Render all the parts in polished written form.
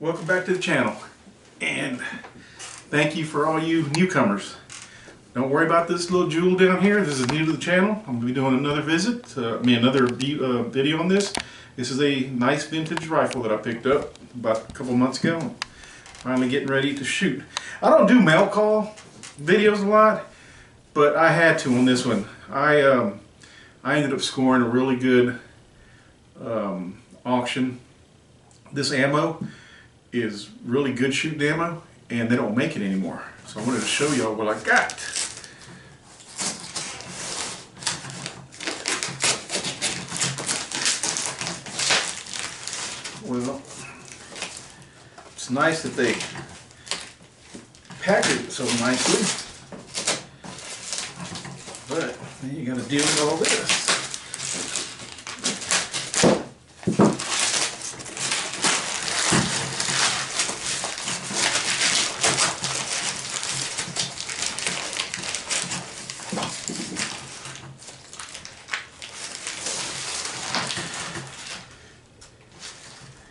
Welcome back to the channel, and thank you for all you newcomers. Don't worry about this little jewel down here. This is new to the channel. I'm going to be doing another video on this. This is a nice vintage rifle that I picked up about a couple months ago. Finally getting ready to shoot. I don't do mail call videos a lot, but I had to on this one. I ended up scoring a really good auction. This ammo is really good shooting ammo, and they don't make it anymore. So I wanted to show y'all what I got. Well, it's nice that they package it so nicely, but then you got to deal with all this.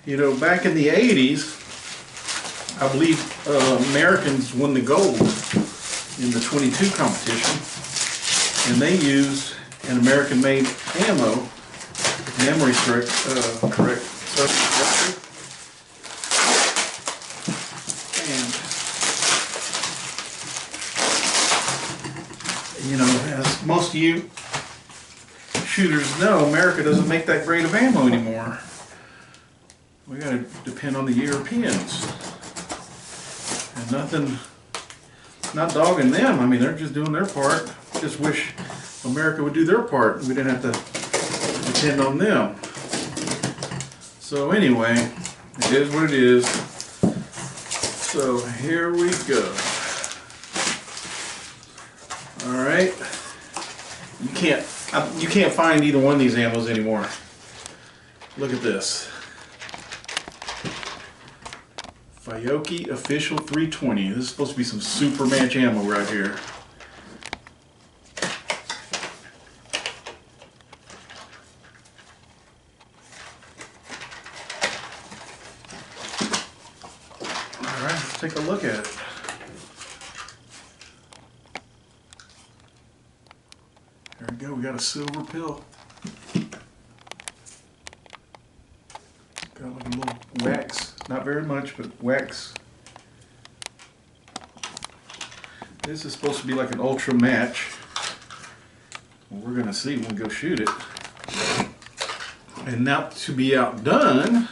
You know, back in the 80s, I believe Americans won the gold in the .22 competition, and they used an American-made ammo, if memory is correct. And you know, as most of you shooters know, America doesn't make that grade of ammo anymore. We got to depend on the Europeans, and not dogging them. I mean, they're just doing their part. Just wish America would do their part. We didn't have to depend on them. So anyway, it is what it is. So here we go. All right. You can't find either one of these ammos anymore. Look at this. Fiocchi Official 320. This is supposed to be some super match ammo right here. Alright, let's take a look at it. There we go, we got a silver pill. Got like a little wax. Not very much, but wax. This is supposed to be like an ultra match. Well, we're going to see when we go shoot it. And now to be outdone,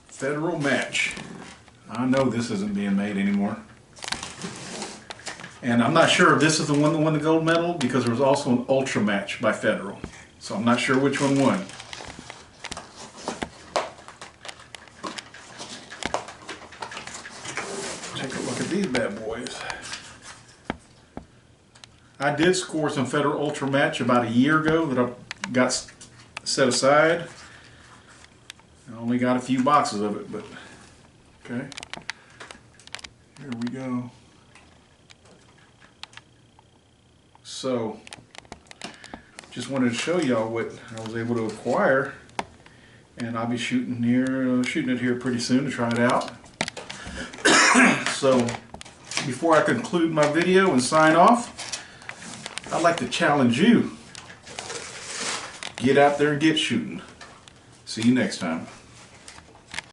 Federal match. I know this isn't being made anymore. And I'm not sure if this is the one that won the gold medal, because there was also an ultra match by Federal. So I'm not sure which one won. Take a look at these bad boys. I did score some Federal Ultra Match about a year ago that I got set aside. I only got a few boxes of it, but okay. Here we go. So, just wanted to show y'all what I was able to acquire, and I'll be shooting it here pretty soon to try it out. So, before I conclude my video and sign off, I'd like to challenge you. Get out there and get shooting. See you next time.